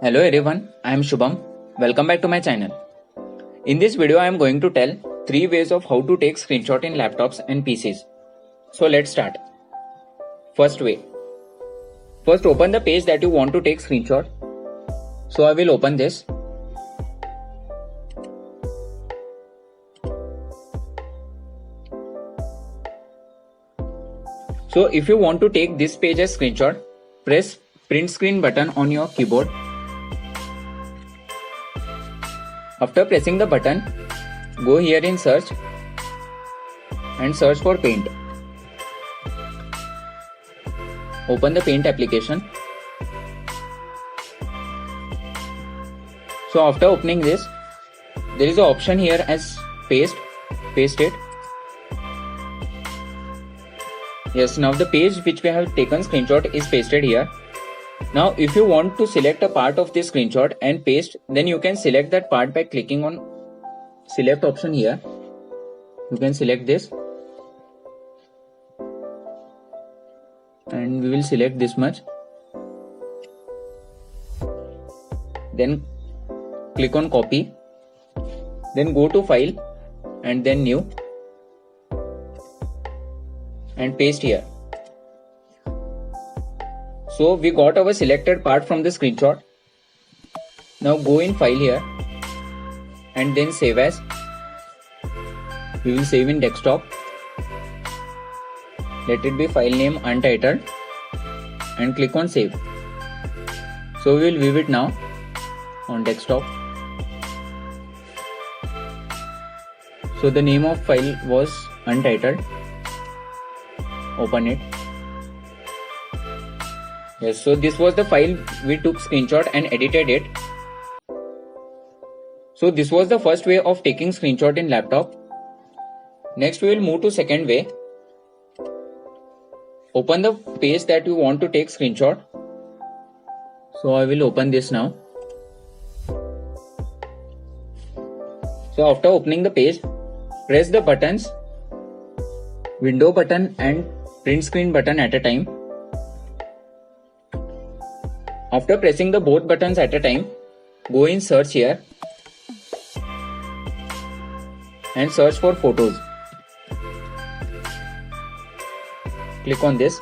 Hello everyone, I am Shubham. Welcome back to my channel. In this video I am going to tell 3 ways of how to take screenshot in laptops and PCs. So let's start. First way. First open the page that you want to take screenshot. So I will open this. So if you want to take this page as screenshot, press print screen button on your keyboard. After pressing the button, go here in search and search for Paint. Open the Paint application. So after opening this, there is an option here as paste it. Yes, now the page which we have taken screenshot is pasted here. Now if you want to select a part of this screenshot and paste, then you can select that part by clicking on select option here. You can select this and we will select this much. Then click on copy. Then go to file and then new and paste here. So we got our selected part from the screenshot. Now go in file here and then save as. We will save in desktop. Let it be file name untitled and click on save. So we will view it now on desktop. So the name of file was untitled. Open it. Yes, so this was the file we took screenshot and edited it. So this was the first way of taking screenshot in laptop. Next we will move to second way. Open the page that you want to take screenshot. So I will open this now. So after opening the page, press the buttons, window button and print screen button at a time. After pressing the both buttons at a time, go in search here and search for photos. Click on this.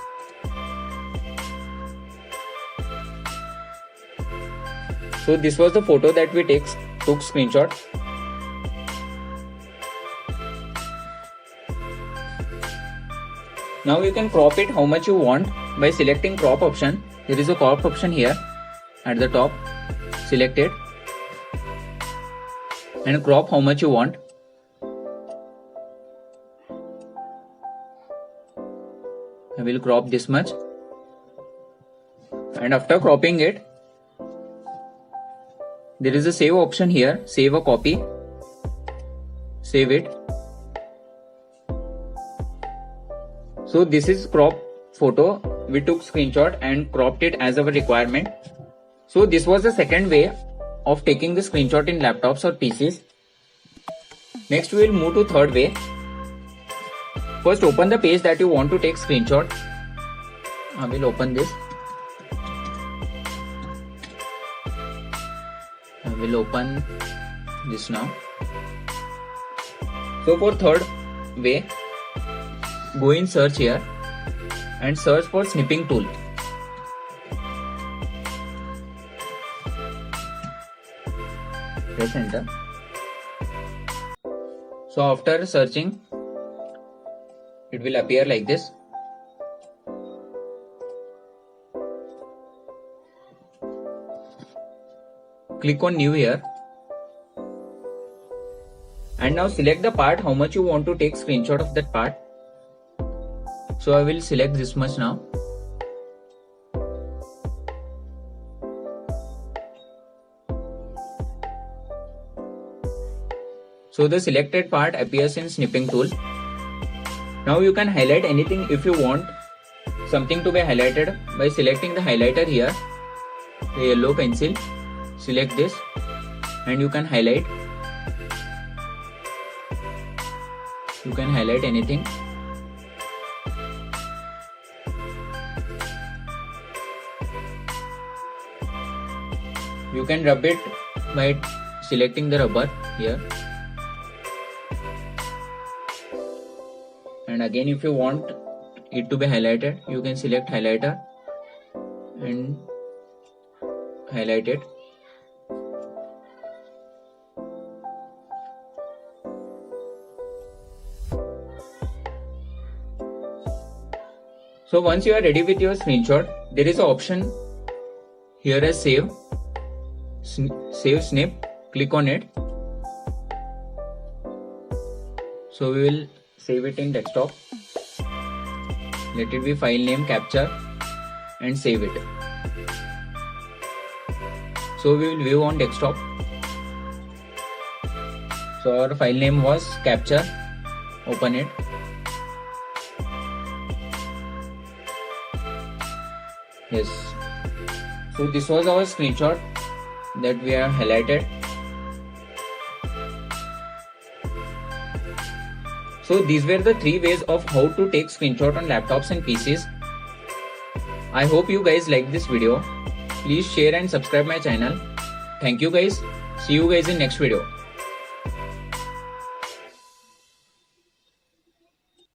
So this was the photo that we took screenshot. Now you can crop it how much you want by selecting crop option. There is a crop option here at the top. Select it and crop how much you want. I will crop this much. And after cropping it, there is a save option here. Save a copy. Save it. So this is crop photo. We took screenshot and cropped it as our requirement. So this was the second way of taking the screenshot in laptops or PCs. Next we will move to third way. First open the page that you want to take screenshot. I will open this. I will open this now. So for third way, go in search here and search for snipping tool. Press enter. So after searching, it will appear like this. Click on new here. And now select the part how much you want to take screenshot of that part. So I will select this much now. So the selected part appears in snipping tool. Now you can highlight anything if you want something to be highlighted by selecting the highlighter here, the yellow pencil. Select this and you can highlight. You can highlight anything. You can rub it by selecting the rubber here. And again, if you want it to be highlighted, you can select highlighter and highlight it. So once you are ready with your screenshot, there is an option here as save snip. Click on it. So we will save it in desktop. Let it be file name capture and save it. So we will view on desktop. So our file name was capture. Open it. Yes. So this was our screenshot that we have highlighted. So these were the 3 ways of how to take screenshot on laptops and PCs. I hope you guys liked this video. Please share and subscribe my channel. Thank you guys. See you guys in next video.